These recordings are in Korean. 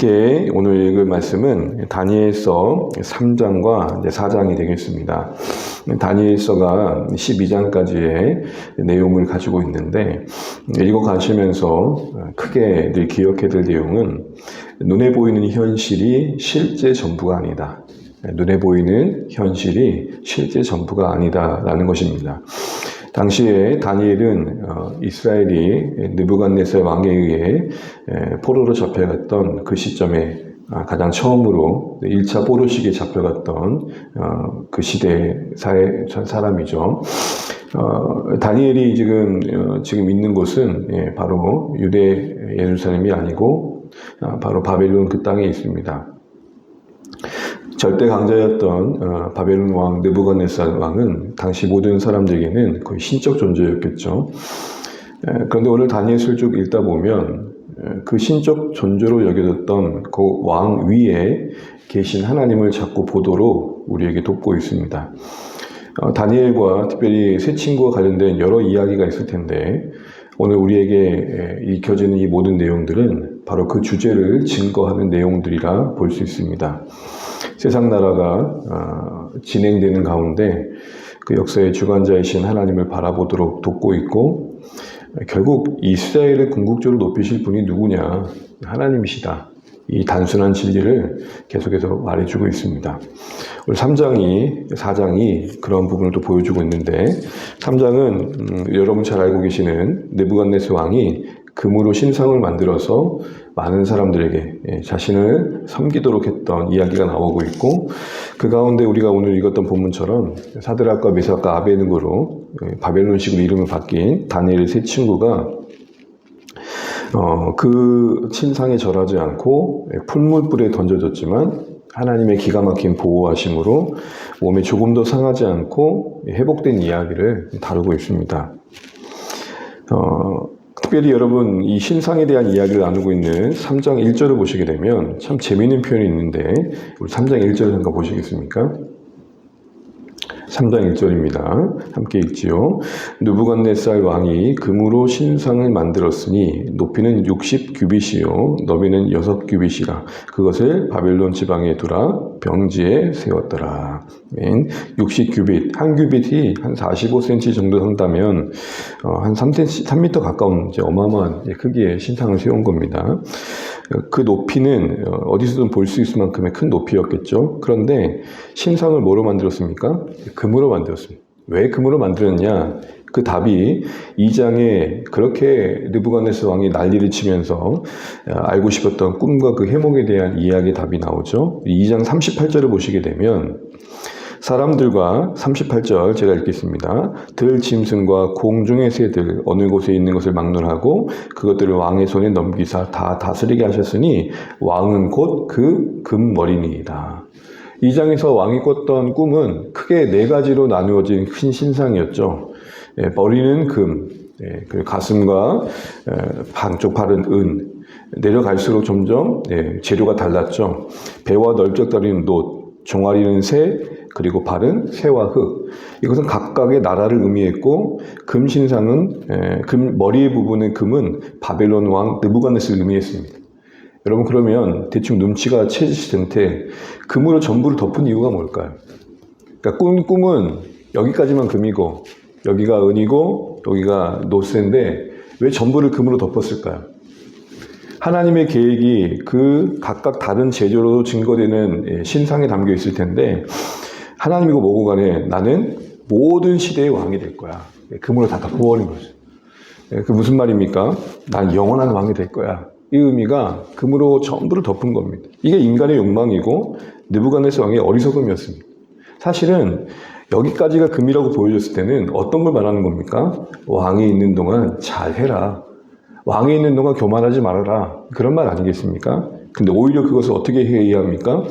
함께 오늘 읽을 말씀은 다니엘서 3장과 4장이 되겠습니다. 다니엘서가 12장까지의 내용을 가지고 있는데 읽어가시면서 크게 늘 기억해야 될 내용은 눈에 보이는 현실이 실제 전부가 아니다. 눈에 보이는 현실이 실제 전부가 아니다라는 것입니다. 당시에 다니엘은 이스라엘이 느부갓네살 왕에 의해 포로로 잡혀갔던 그 시점에 가장 처음으로 1차 포로식에 잡혀갔던 그 시대의 사람이죠. 다니엘이 지금 있는 곳은 바로 유대 예루살렘이 아니고 바로 바벨론 그 땅에 있습니다. 절대 강자였던 바벨론 왕 느부갓네살 왕은 당시 모든 사람들에게는 거의 신적 존재였겠죠. 그런데 오늘 다니엘서를 쭉 읽다 보면 그 신적 존재로 여겨졌던 그 왕 위에 계신 하나님을 자꾸 보도록 우리에게 돕고 있습니다. 다니엘과 특별히 세 친구와 관련된 여러 이야기가 있을 텐데 오늘 우리에게 읽혀지는 이 모든 내용들은 바로 그 주제를 증거하는 내용들이라 볼 수 있습니다. 세상 나라가 진행되는 가운데 그 역사의 주관자이신 하나님을 바라보도록 돕고 있고 결국 이스라엘을 궁극적으로 높이실 분이 누구냐? 하나님이시다. 이 단순한 진리를 계속해서 말해주고 있습니다. 오늘 4장이 그런 부분을 또 보여주고 있는데 3장은 여러분 잘 알고 계시는 느부갓네살 왕이 금으로 신상을 만들어서 많은 사람들에게 자신을 섬기도록 했던 이야기가 나오고 있고 그 가운데 우리가 오늘 읽었던 본문처럼 사드락과 메삭과 아베느고로 바벨론식으로 이름을 바뀐 다니엘의 세 친구가 그 신상에 절하지 않고 풀물불에 던져졌지만 하나님의 기가 막힌 보호하심으로 몸에 조금 더 상하지 않고 회복된 이야기를 다루고 있습니다. 특별히 여러분 이 신상에 대한 이야기를 나누고 있는 3장 1절을 보시게 되면 참 재미있는 표현이 있는데 우리 3장 1절을 잠깐 보시겠습니까? 3장 1절입니다. 함께 읽지요. 느부갓네살 왕이 금으로 신상을 만들었으니 높이는 60규빗이요 너비는 6규빗이라 그것을 바벨론 지방에 두라 병지에 세웠더라. 60규빗, 한 규빗이 한 45cm 정도 한다면 한 3m 가까운 이제 어마어마한 크기의 신상을 세운 겁니다. 그 높이는 어디서든 볼 수 있을 만큼의 큰 높이였겠죠. 그런데 신상을 뭐로 만들었습니까? 금으로 만들었습니다. 왜 금으로 만들었냐? 그 답이 2장에 그렇게 느부갓네살 왕이 난리를 치면서 알고 싶었던 꿈과 그 해몽에 대한 이야기의 답이 나오죠. 2장 38절을 보시게 되면 사람들과 38절 제가 읽겠습니다. 들 짐승과 공중의 새들 어느 곳에 있는 것을 막론하고 그것들을 왕의 손에 넘기사 다 다스리게 하셨으니 왕은 곧 그 금머리니이다. 2장에서 왕이 꿨던 꿈은 크게 4가지로 나누어진 큰 신상이었죠. 머리는 금, 그리고 가슴과 한쪽 팔은 은, 내려갈수록 점점 재료가 달랐죠. 배와 넓적다리는 놋, 종아리는 새, 그리고 발은 새와 흙. 이것은 각각의 나라를 의미했고 금신상은 머리의 부분의 금은 바벨론 왕 느부갓네살을 의미했습니다. 여러분 그러면 대충 눈치가 채지실 텐데 금으로 전부를 덮은 이유가 뭘까요? 그러니까 꿈은 여기까지만 금이고 여기가 은이고 여기가 노쇠인데 왜 전부를 금으로 덮었을까요? 하나님의 계획이 그 각각 다른 재료로 증거되는 신상에 담겨 있을 텐데 하나님이고 뭐고 간에 나는 모든 시대의 왕이 될 거야. 금으로 다 덮어버린 거죠. 그 무슨 말입니까? 난 영원한 왕이 될 거야. 이 의미가 금으로 전부를 덮은 겁니다. 이게 인간의 욕망이고 느부갓네살 왕의 어리석음이었습니다. 사실은 여기까지가 금이라고 보여줬을 때는 어떤 걸 말하는 겁니까? 왕이 있는 동안 잘해라. 왕이 있는 동안 교만하지 말아라. 그런 말 아니겠습니까? 근데 오히려 그것을 어떻게 해야 합니까?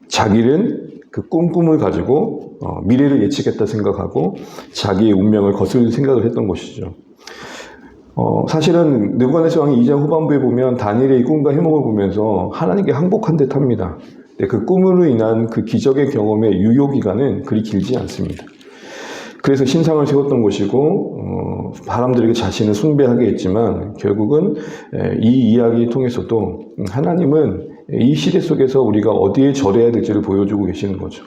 자기는 그 꿈을 가지고 미래를 예측했다 생각하고 자기의 운명을 거스를 생각을 했던 것이죠. 사실은 느부갓네살 왕이 2장 후반부에 보면 다니엘의 꿈과 해몽을 보면서 하나님께 항복한 듯 합니다. 그 꿈으로 인한 그 기적의 경험의 유효기간은 그리 길지 않습니다. 그래서 신상을 세웠던 것이고 사람들에게 자신을 숭배하게 했지만 결국은 이 이야기 통해서도 하나님은 이 시대 속에서 우리가 어디에 절해야 될지를 보여주고 계시는 거죠.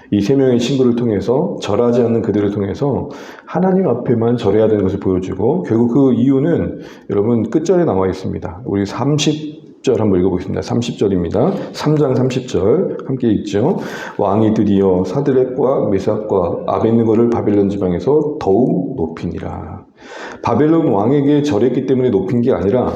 이 세 명의 친구를 통해서 절하지 않는 그들을 통해서 하나님 앞에만 절해야 되는 것을 보여주고 결국 그 이유는 여러분 끝절에 나와 있습니다. 우리 30절 한번 읽어보겠습니다. 30절입니다. 3장 30절 함께 읽죠. 왕이 드디어 사드렉과 메삭과 아벳느고를 바벨론 지방에서 더욱 높이니라. 바벨론 왕에게 절했기 때문에 높인 게 아니라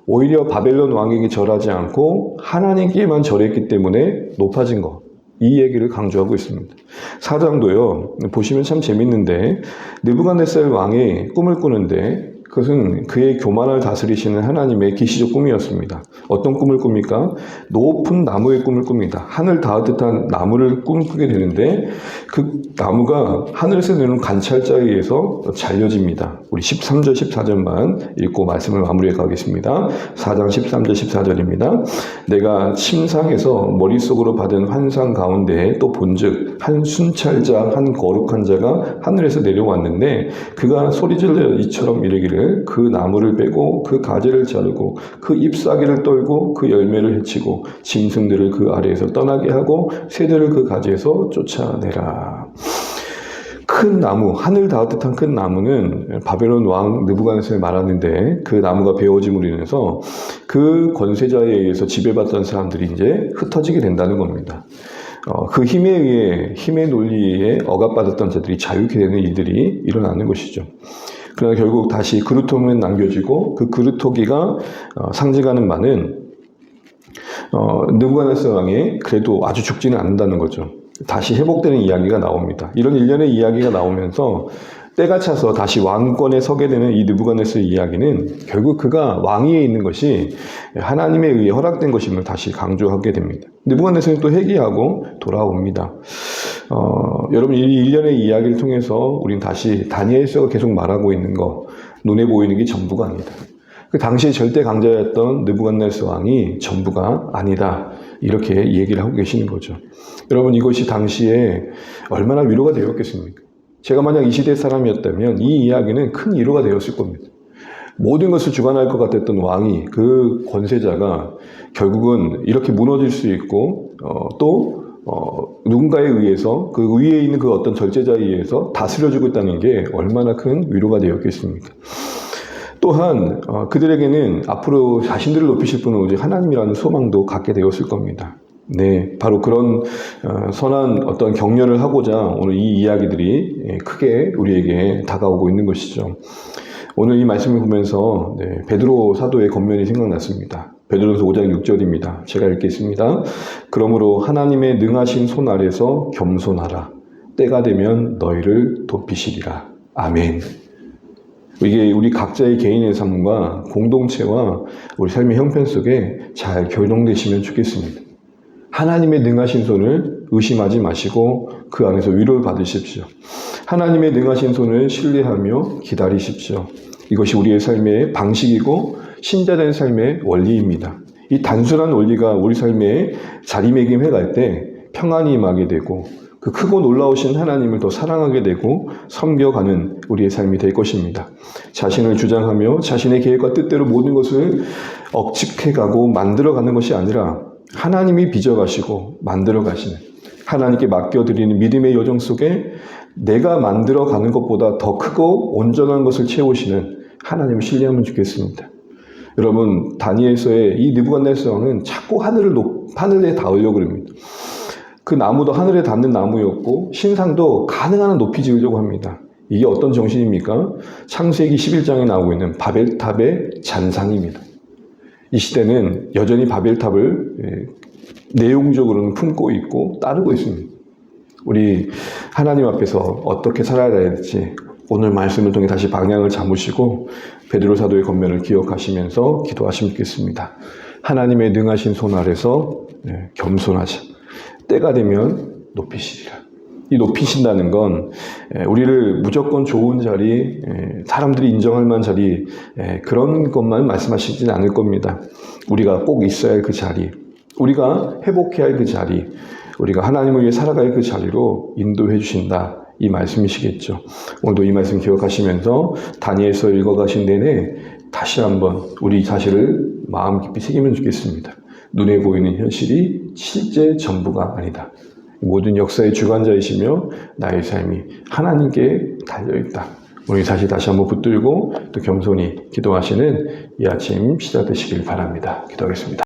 오히려 바벨론 왕에게 절하지 않고 하나님께만 절했기 때문에 높아진 것. 이 얘기를 강조하고 있습니다. 4장도요. 보시면 참 재밌는데 느부갓네살 왕이 꿈을 꾸는데 그것은 그의 교만을 다스리시는 하나님의 계시적 꿈이었습니다. 어떤 꿈을 꿉니까? 높은 나무의 꿈을 꿉니다. 하늘 닿을 듯한 나무를 꿈꾸게 되는데 그 나무가 하늘에서 내는 관찰자에 의해서 잘려집니다. 우리 13절 14절만 읽고 말씀을 마무리해 가겠습니다. 4장 13절 14절입니다. 내가 침상에서 머릿속으로 받은 환상 가운데 또 본즉 한 순찰자 한 거룩한 자가 하늘에서 내려왔는데 그가 소리질러 이처럼 이르기를 그 나무를 빼고 그 가지를 자르고 그 잎사귀를 떨고 그 열매를 해치고 짐승들을 그 아래에서 떠나게 하고 새들을 그 가지에서 쫓아내라. 큰 나무, 하늘 닿을 듯한 큰 나무는 바벨론 왕 느부갓네살이 말하는데 그 나무가 베어짐으로 인해서 그 권세자에 의해서 지배받던 사람들이 이제 흩어지게 된다는 겁니다. 그 힘에 의해, 힘의 논리에 억압받았던 자들이 자유케 되는 일들이 일어나는 것이죠. 그러나 결국 다시 그루터기만 남겨지고 그 그루터기가 상징하는 바는 느부갓네살 왕이 그래도 아주 죽지는 않는다는 거죠. 다시 회복되는 이야기가 나옵니다. 이런 일련의 이야기가 나오면서 때가 차서 다시 왕권에 서게 되는 이 느부갓네살 이야기는 결국 그가 왕위에 있는 것이 하나님에 의해 허락된 것임을 다시 강조하게 됩니다. 느부갓네살은 또 회개하고 돌아옵니다. 여러분 이 일련의 이야기를 통해서 우리는 다시 다니엘서가 계속 말하고 있는 거 눈에 보이는 게 전부가 아니다. 그 당시에 절대 강자였던 느부갓네살 왕이 전부가 아니다. 이렇게 얘기를 하고 계시는 거죠. 여러분 이것이 당시에 얼마나 위로가 되었겠습니까? 제가 만약 이 시대 사람이었다면 이 이야기는 큰 위로가 되었을 겁니다. 모든 것을 주관할 것 같았던 왕이 그 권세자가 결국은 이렇게 무너질 수 있고 또 누군가에 의해서 그 위에 있는 그 어떤 절제자에 의해서 다스려주고 있다는 게 얼마나 큰 위로가 되었겠습니까? 또한 그들에게는 앞으로 자신들을 높이실 분은 오직 하나님이라는 소망도 갖게 되었을 겁니다. 네, 바로 그런 선한 어떤 격려를 하고자 오늘 이 이야기들이 크게 우리에게 다가오고 있는 것이죠. 오늘 이 말씀을 보면서 베드로 사도의 겉면이 생각났습니다. 베드로서 5장 6절입니다. 제가 읽겠습니다. 그러므로 하나님의 능하신 손 아래서 겸손하라. 때가 되면 너희를 돕히시리라. 아멘. 이게 우리 각자의 개인의 삶과 공동체와 우리 삶의 형편 속에 잘 결용되시면 좋겠습니다. 하나님의 능하신 손을 의심하지 마시고 그 안에서 위로를 받으십시오. 하나님의 능하신 손을 신뢰하며 기다리십시오. 이것이 우리의 삶의 방식이고 신자된 삶의 원리입니다. 이 단순한 원리가 우리 삶에 자리매김해 갈 때 평안이 임하게 되고 그 크고 놀라우신 하나님을 더 사랑하게 되고 섬겨가는 우리의 삶이 될 것입니다. 자신을 주장하며 자신의 계획과 뜻대로 모든 것을 억측해가고 만들어가는 것이 아니라 하나님이 빚어가시고 만들어가시는 하나님께 맡겨드리는 믿음의 여정 속에 내가 만들어가는 것보다 더 크고 온전한 것을 채우시는 하나님을 신뢰하면 좋겠습니다. 여러분 다니엘서의 이 느부갓네살 왕은 자꾸 하늘에 닿으려고 합니다. 그 나무도 하늘에 닿는 나무였고 신상도 가능한 한 높이 지으려고 합니다. 이게 어떤 정신입니까? 창세기 11장에 나오고 있는 바벨탑의 잔상입니다. 이 시대는 여전히 바벨탑을 내용적으로는 품고 있고 따르고 있습니다. 우리 하나님 앞에서 어떻게 살아야 될지 오늘 말씀을 통해 다시 방향을 잡으시고 베드로 사도의 겉면을 기억하시면서 기도하시면 좋겠습니다. 하나님의 능하신 손 아래서 겸손하자. 때가 되면 높이시리라. 이 높이신다는 건 우리를 무조건 좋은 자리, 사람들이 인정할 만한 자리 그런 것만 말씀하시진 않을 겁니다. 우리가 꼭 있어야 할 그 자리, 우리가 회복해야 할 그 자리, 우리가 하나님을 위해 살아갈 그 자리로 인도해 주신다. 이 말씀이시겠죠. 오늘도 이 말씀 기억하시면서 다니엘서 읽어가신 내내 다시 한번 우리 사실을 마음 깊이 새기면 좋겠습니다. 눈에 보이는 현실이 실제 전부가 아니다. 모든 역사의 주관자이시며 나의 삶이 하나님께 달려있다. 우리 다시 한번 붙들고 또 겸손히 기도하시는 이 아침 시작되시길 바랍니다. 기도하겠습니다.